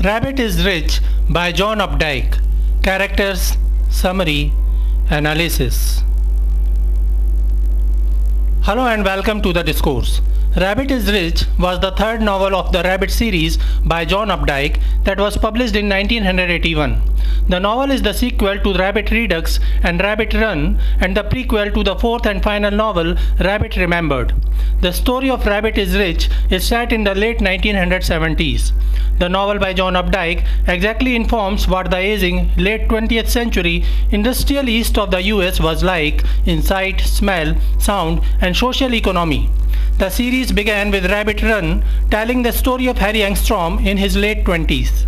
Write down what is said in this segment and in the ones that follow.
Rabbit is Rich by John Updike. Characters, Summary, Analysis. Hello and welcome to the discourse. Rabbit is Rich was the third novel of the Rabbit series by John Updike that was published in 1981. The novel is the sequel to Rabbit Redux and Rabbit Run and the prequel to the fourth and final novel Rabbit Remembered. The story of Rabbit is Rich is set in the late 1970s. The novel by John Updike exactly informs what the aging late 20th century industrial east of the US was like in sight, smell, sound and social economy. The series began with Rabbit Run telling the story of Harry Angstrom in his late 20s.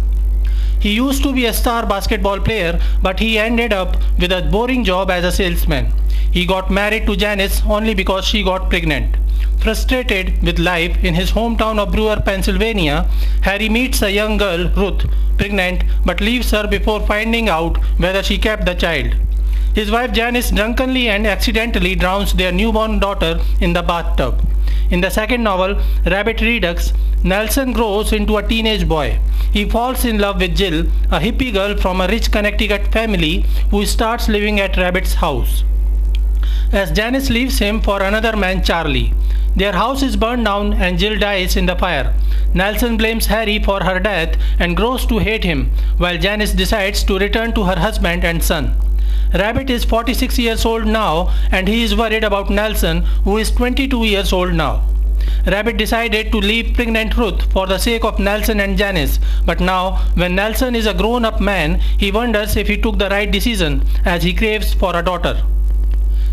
He used to be a star basketball player, but he ended up with a boring job as a salesman. He got married to Janice only because she got pregnant. Frustrated with life in his hometown of Brewer, Pennsylvania, Harry meets a young girl, Ruth, pregnant, but leaves her before finding out whether she kept the child. His wife Janice drunkenly and accidentally drowns their newborn daughter in the bathtub. In the second novel, Rabbit Redux, Nelson grows into a teenage boy. He falls in love with Jill, a hippie girl from a rich Connecticut family who starts living at Rabbit's house. As Janice leaves him for another man, Charlie. Their house is burned down and Jill dies in the fire. Nelson blames Harry for her death and grows to hate him, while Janice decides to return to her husband and son. Rabbit is 46 years old now and he is worried about Nelson, who is 22 years old now. Rabbit decided to leave pregnant Ruth for the sake of Nelson and Janice, but now when Nelson is a grown-up man, he wonders if he took the right decision as he craves for a daughter.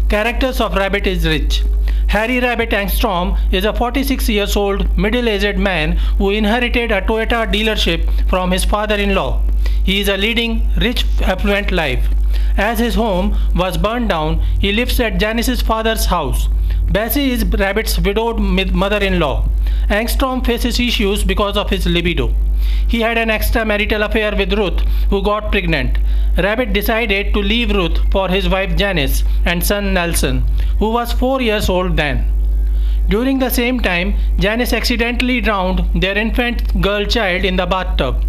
Characters of Rabbit is Rich. Harry Rabbit Angstrom is a 46 years old middle-aged man who inherited a Toyota dealership from his father-in-law. He is a leading rich affluent life. As his home was burned down, he lives at Janice's father's house. Bessie is Rabbit's widowed mother-in-law. Angstrom faces issues because of his libido. He had an extramarital affair with Ruth, who got pregnant. Rabbit decided to leave Ruth for his wife Janice and son Nelson, who was 4 years old then. During the same time, Janice accidentally drowned their infant girl child in the bathtub.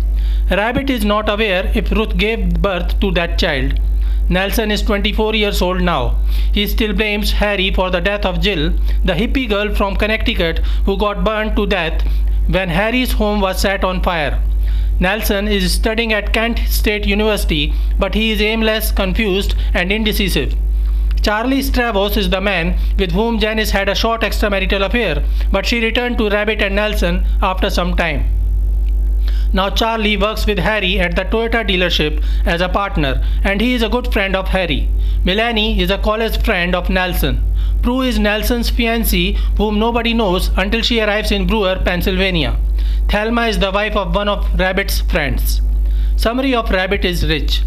Rabbit is not aware if Ruth gave birth to that child. Nelson is 24 years old now. He still blames Harry for the death of Jill, the hippie girl from Connecticut who got burned to death when Harry's home was set on fire. Nelson is studying at Kent State University, but he is aimless, confused, and indecisive. Charlie Stravos is the man with whom Janice had a short extramarital affair, but she returned to Rabbit and Nelson after some time. Now Charlie works with Harry at the Toyota dealership as a partner, and he is a good friend of Harry. Melanie is a college friend of Nelson. Prue is Nelson's fiancée, whom nobody knows until she arrives in Brewer, Pennsylvania. Thelma is the wife of one of Rabbit's friends. Summary of Rabbit is Rich.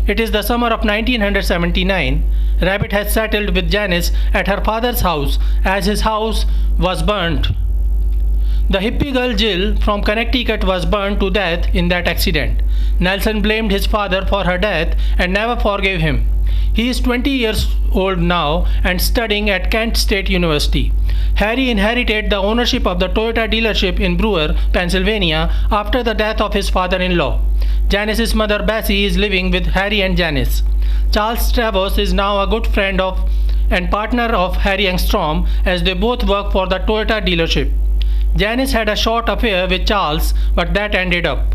It is the summer of 1979. Rabbit has settled with Janice at her father's house as his house was burnt. The hippie girl Jill from Connecticut was burned to death in that accident. Nelson blamed his father for her death and never forgave him. He is 20 years old now and studying at Kent State University. Harry inherited the ownership of the Toyota dealership in Brewer, Pennsylvania after the death of his father-in-law. Janice's mother Bessie is living with Harry and Janice. Charles Stravos is now a good friend of and partner of Harry Angstrom as they both work for the Toyota dealership. Janice had a short affair with Charles, but that ended up.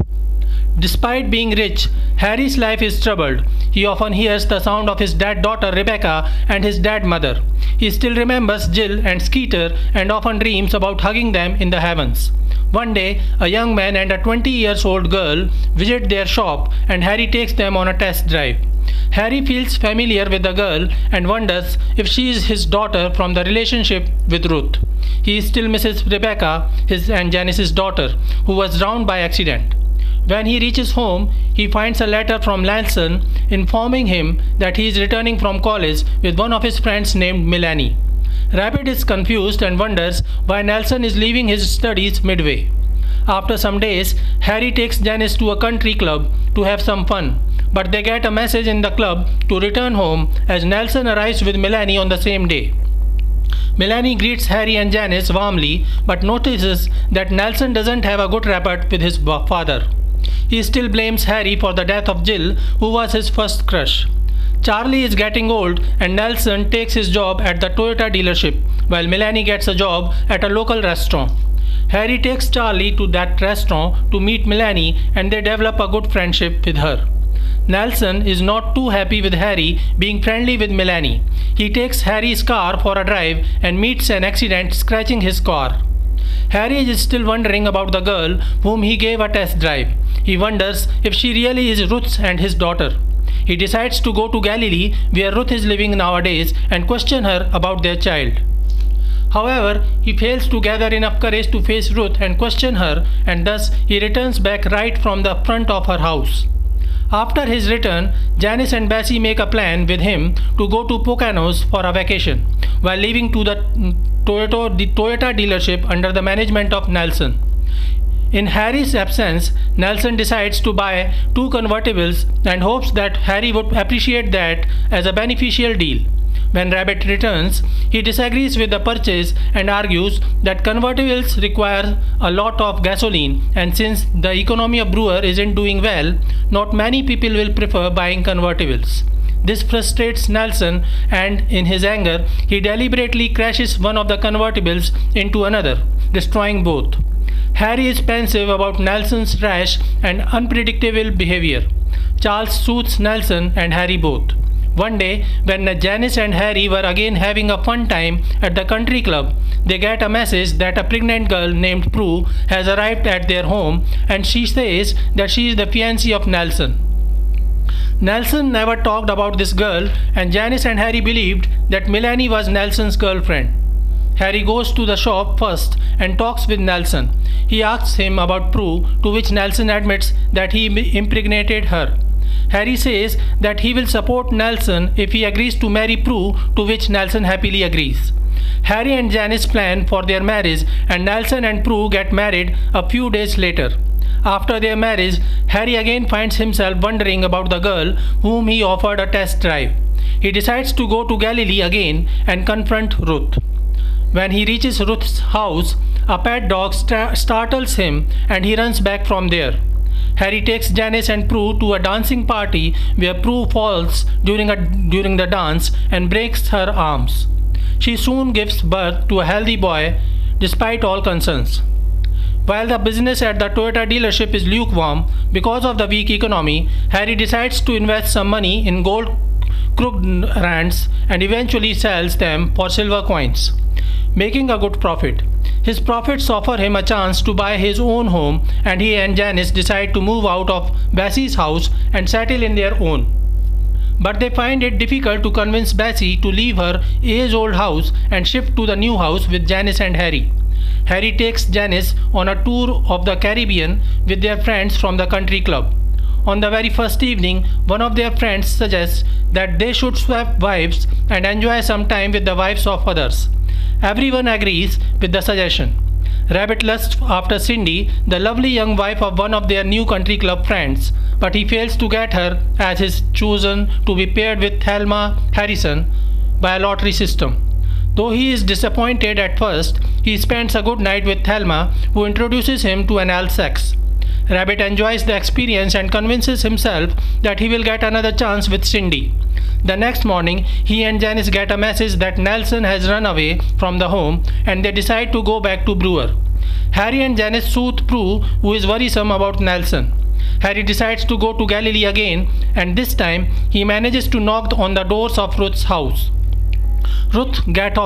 Despite being rich, Harry's life is troubled. He often hears the sound of his dead daughter Rebecca and his dead mother. He still remembers Jill and Skeeter and often dreams about hugging them in the heavens. One day, a young man and a 20-year-old girl visit their shop and Harry takes them on a test drive. Harry feels familiar with the girl and wonders if she is his daughter from the relationship with Ruth. He still misses Rebecca, his and Janice's daughter, who was drowned by accident. When he reaches home, he finds a letter from Nelson informing him that he is returning from college with one of his friends named Melanie. Rabbit is confused and wonders why Nelson is leaving his studies midway. After some days, Harry takes Janice to a country club to have some fun, but they get a message in the club to return home as Nelson arrives with Melanie on the same day. Melanie greets Harry and Janice warmly but notices that Nelson doesn't have a good rapport with his father. He still blames Harry for the death of Jill, who was his first crush. Charlie is getting old and Nelson takes his job at the Toyota dealership, while Melanie gets a job at a local restaurant. Harry takes Charlie to that restaurant to meet Melanie and they develop a good friendship with her. Nelson is not too happy with Harry being friendly with Melanie. He takes Harry's car for a drive and meets an accident scratching his car. Harry is still wondering about the girl whom he gave a test drive. He wonders if she really is Ruth and his daughter. He decides to go to Galilee, where Ruth is living nowadays, and question her about their child. However, he fails to gather enough courage to face Ruth and question her, and thus he returns back right from the front of her house. After his return, Janice and Bessie make a plan with him to go to Poconos for a vacation, while leaving to the Toyota dealership under the management of Nelson. In Harry's absence, Nelson decides to buy 2 convertibles and hopes that Harry would appreciate that as a beneficial deal. When Rabbit returns, he disagrees with the purchase and argues that convertibles require a lot of gasoline, and since the economy of Brewer isn't doing well, not many people will prefer buying convertibles. This frustrates Nelson and in his anger, he deliberately crashes one of the convertibles into another, destroying both. Harry is pensive about Nelson's rash and unpredictable behavior. Charles soothes Nelson and Harry both. One day, when Janice and Harry were again having a fun time at the country club, they get a message that a pregnant girl named Prue has arrived at their home, and she says that she is the fiancée of Nelson. Nelson never talked about this girl, and Janice and Harry believed that Melanie was Nelson's girlfriend. Harry goes to the shop first and talks with Nelson. He asks him about Prue, to which Nelson admits that he impregnated her. Harry says that he will support Nelson if he agrees to marry Prue, to which Nelson happily agrees. Harry and Janice plan for their marriage, and Nelson and Prue get married a few days later. After their marriage, Harry again finds himself wondering about the girl whom he offered a test drive. He decides to go to Galilee again and confront Ruth. When he reaches Ruth's house, a pet dog startles him and he runs back from there. Harry takes Janice and Prue to a dancing party where Prue falls during the dance and breaks her arms. She soon gives birth to a healthy boy despite all concerns. While the business at the Toyota dealership is lukewarm because of the weak economy, Harry decides to invest some money in gold crooked rands and eventually sells them for silver coins, making a good profit. His profits offer him a chance to buy his own home, and he and Janice decide to move out of Bessie's house and settle in their own. But they find it difficult to convince Bessie to leave her age-old house and shift to the new house with Janice and Harry. Harry takes Janice on a tour of the Caribbean with their friends from the country club. On the very first evening, one of their friends suggests that they should swap wives and enjoy some time with the wives of others. Everyone agrees with the suggestion. Rabbit lusts after Cindy, the lovely young wife of one of their new country club friends, but he fails to get her as he is chosen to be paired with Thelma Harrison by a lottery system. Though he is disappointed at first, he spends a good night with Thelma, who introduces him to anal sex. Rabbit enjoys the experience and convinces himself that he will get another chance with Cindy. The next morning, he and Janice get a message that Nelson has run away from the home, and they decide to go back to Brewer. Harry and Janice soothe Prue, who is worrisome about Nelson. Harry decides to go to Galilee again, and this time he manages to knock on the doors of Ruth's house. Ruth gets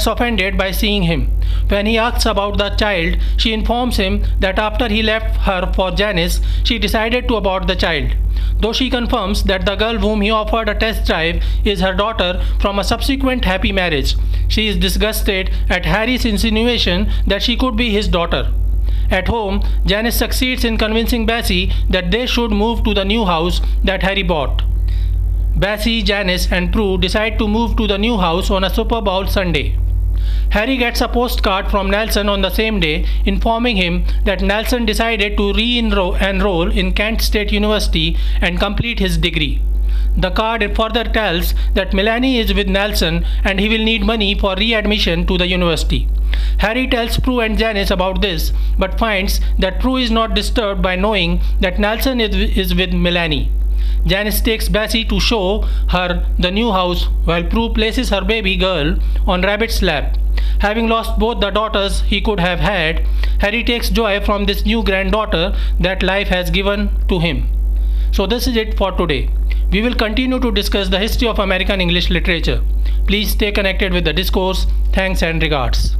offended by seeing him. When he asks about the child, she informs him that after he left her for Janice, she decided to abort the child. Though she confirms that the girl whom he offered a test drive is her daughter from a subsequent happy marriage, she is disgusted at Harry's insinuation that she could be his daughter. At home, Janice succeeds in convincing Bessie that they should move to the new house that Harry bought. Bessie, Janice, and Prue decide to move to the new house on a Super Bowl Sunday. Harry gets a postcard from Nelson on the same day informing him that Nelson decided to re-enroll in Kent State University and complete his degree. The card further tells that Melanie is with Nelson and he will need money for readmission to the university. Harry tells Prue and Janice about this, but finds that Prue is not disturbed by knowing that Nelson is with Melanie. Janice takes Bessie to show her the new house while Prue places her baby girl on Rabbit's lap. Having lost both the daughters he could have had, Harry takes joy from this new granddaughter that life has given to him. So this is it for today. We will continue to discuss the history of American English literature. Please stay connected with the discourse. Thanks and regards.